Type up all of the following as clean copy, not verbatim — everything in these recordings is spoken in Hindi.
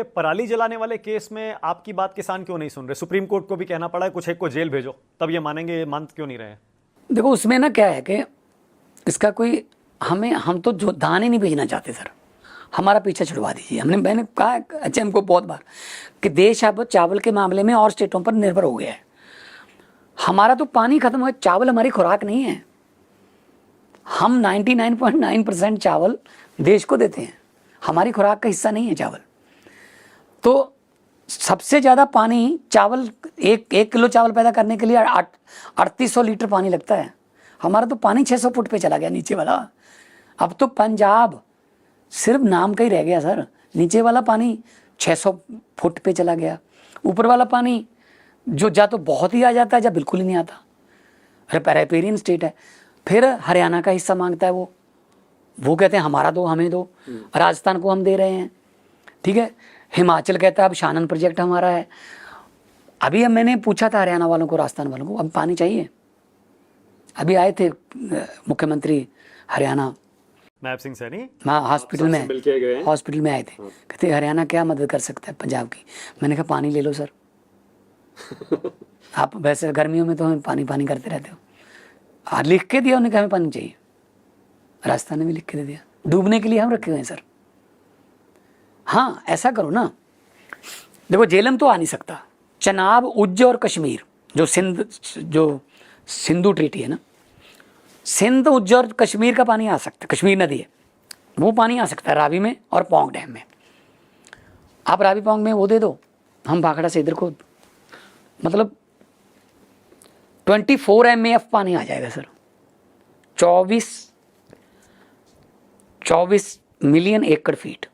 ये पराली जलाने वाले केस में आपकी बात किसान क्यों नहीं सुन रहे? सुप्रीम कोर्ट को भी कहना पड़ा है कुछ एक को जेल भेजो, तब ये मानेंगे, ये मान क्यों नहीं रहे? देखो उसमें ना क्या है कि इसका कोई हम तो जो दाने नहीं भेजना चाहते सर, हमारा पीछा छुड़वा दीजिए। मैंने कहा एचएम को बहुत बार कि देश अब चावल के मामले में और स्टेटों पर निर्भर हो गया है। हमारा तो पानी खत्म हुआ, चावल हमारी खुराक नहीं है। हम 99.9% चावल देश को देते हैं, हमारी खुराक का हिस्सा नहीं है चावल। तो सबसे ज़्यादा पानी चावल, एक किलो चावल पैदा करने के लिए 3800 लीटर पानी लगता है। हमारा तो पानी 600 फुट पे चला गया नीचे वाला। अब तो पंजाब सिर्फ नाम का ही रह गया सर, नीचे वाला पानी 600 फुट पे चला गया। ऊपर वाला पानी जो जा तो बहुत ही आ जाता है, या बिल्कुल ही नहीं आता। रेपेरियन स्टेट है। फिर हरियाणा का हिस्सा मांगता है वो कहते हैं हमारा दो, हमें दो। राजस्थान को हम दे रहे हैं, ठीक है। हिमाचल कहता है अब शानन प्रोजेक्ट हमारा है। अभी अब मैंने पूछा था हरियाणा वालों को, राजस्थान वालों को, अब पानी चाहिए। अभी आए थे मुख्यमंत्री हरियाणा, नायब सिंह सैनी, हॉस्पिटल में आए थे। कहते हरियाणा क्या मदद कर सकता है पंजाब की? मैंने कहा पानी ले लो सर। आप वैसे गर्मियों में तो हमें पानी पानी करते रहते हो। लिख के दिया उन्होंने कहा हमें पानी चाहिए। राजस्थान ने भी लिख के दे दिया। डूबने के लिए हम रखे हुए हैं सर। हाँ ऐसा करो ना, देखो झेलम तो आ नहीं सकता। चनाब, उज्ज और कश्मीर जो सिंधु ट्रीटी है ना, सिंध, उज्ज और कश्मीर का पानी आ सकता है। कश्मीर नदी है, वो पानी आ सकता है रावी में और पौंग डैम में। आप रावी पौंग में वो दे दो, हम भाखड़ा से इधर को मतलब 24 MAF पानी आ जाएगा सर। 24 मिलियन एकड़ फीट।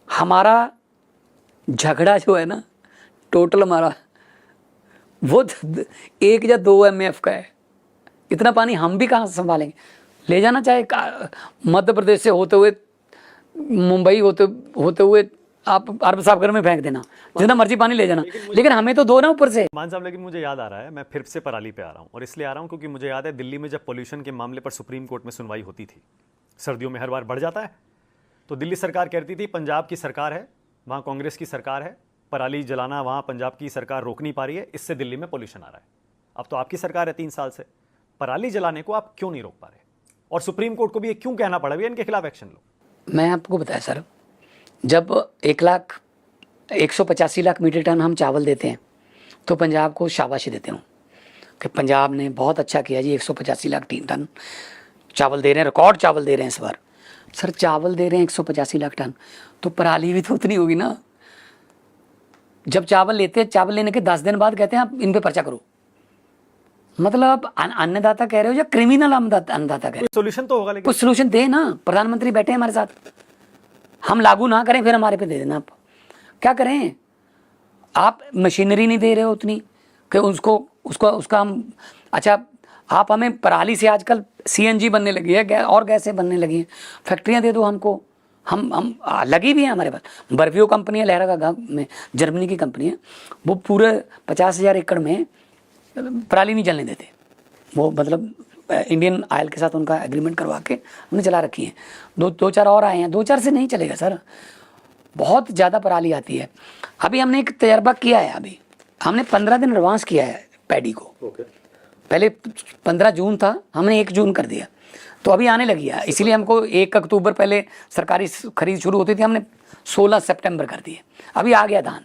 हमारा झगड़ा जो है ना, टोटल हमारा वो 1 या 2 MAF का है। इतना पानी हम भी कहाँ संभालेंगे? ले जाना चाहे मध्य प्रदेश से होते हुए मुंबई होते हुए आप अरब सागर में फेंक देना, जितना मर्जी पानी ले जाना, लेकिन हमें तो दो ना ऊपर से। मान साहब, लेकिन मुझे याद आ रहा है, मैं फिर से पराली पे आ रहा हूँ, और इसलिए आ रहा हूँ क्योंकि मुझे याद है दिल्ली में जब पोल्यूशन के मामले पर सुप्रीम कोर्ट में सुनवाई होती थी, सर्दियों में हर बार बढ़ जाता है, तो दिल्ली सरकार कहती थी पंजाब की सरकार है, वहाँ कांग्रेस की सरकार है, पराली जलाना वहाँ पंजाब की सरकार रोक नहीं पा रही है, इससे दिल्ली में पोल्यूशन आ रहा है। अब तो आपकी सरकार है 3 साल से, पराली जलाने को आप क्यों नहीं रोक पा रहे? और सुप्रीम कोर्ट को भी ये क्यों कहना पड़ा भैया इनके खिलाफ एक्शन लो? मैं आपको बताया सर, जब 185 लाख मीट्रिक टन हम चावल देते हैं तो पंजाब को शाबाशी देते हूँ कि पंजाब ने बहुत अच्छा किया जी, 185 लाख टन चावल दे रहे हैं, रिकॉर्ड चावल दे रहे हैं इस बार। सर चावल दे रहे हैं 185 लाख टन, तो पराली भी तो उतनी होगी ना। जब चावल लेते हैं, चावल लेने के 10 दिन बाद कहते हैं आप इन पे पर्चा करो। मतलब अन्नदाता कह रहे हो या क्रिमिनल अन्नदाता कह रहे हो? सोल्यूशन तो होगा, लेकिन कुछ सोल्यूशन दे ना। प्रधानमंत्री बैठे हैं हमारे साथ, हम लागू ना करें फिर हमारे पे दे देना। आप क्या करें? आप मशीनरी नहीं दे रहे हो उतनी कि उसका हम, अच्छा आप हमें पराली से आजकल CNG बनने लगी है और गैसें बनने लगी हैं, फैक्ट्रियां दे दो हमको। हम लगी भी हैं हमारे पास। बर्वियो कंपनी है लहरा का गाँव में, जर्मनी की कंपनी है, वो पूरे 50,000 एकड़ में पराली नहीं जलने देते। वो मतलब इंडियन ऑयल के साथ उनका एग्रीमेंट करवा के हमने चला रखी है। दो चार और आए हैं, 2-4 से नहीं चलेगा सर, बहुत ज़्यादा पराली आती है। अभी हमने एक तजर्बा किया है, अभी हमने 15 दिन एडवांस किया है पैडी को। पहले 15 जून था, हमने 1 जून कर दिया, तो अभी आने लगी है। इसीलिए हमको 1 अक्टूबर पहले सरकारी खरीद शुरू होती थी, हमने 16 सितंबर कर दिए। अभी आ गया धान,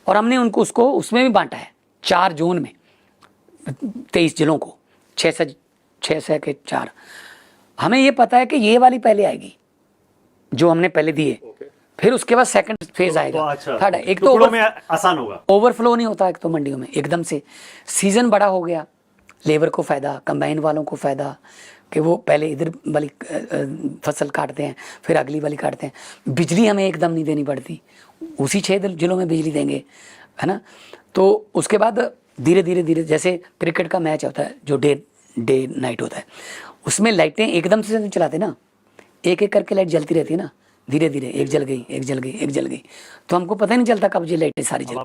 और हमने उसको उसमें भी बांटा है 4 जून में 23 जिलों को, 6 के 4। हमें ये पता है कि ये वाली पहले आएगी जो हमने पहले दिए, फिर उसके बाद सेकंड फेज आएगा, थर्ड है। एक तो में आसान होगा, ओवरफ्लो नहीं होता एक तो मंडियों में एकदम से। सीजन बड़ा हो गया, लेबर को फायदा, कंबाइन वालों को फायदा कि वो पहले इधर वाली फसल काटते हैं, फिर अगली वाली काटते हैं। बिजली हमें एकदम नहीं देनी पड़ती, उसी 6 जिलों में बिजली देंगे, है ना। तो उसके बाद धीरे धीरे जैसे क्रिकेट का मैच होता है जो डे नाइट होता है, उसमें लाइटें एकदम से नहीं चलाते ना, एक करके लाइट जलती रहती है ना, धीरे धीरे एक जल गई, तो हमको पता ही नहीं चलता कब ये लाइटें सारी जल।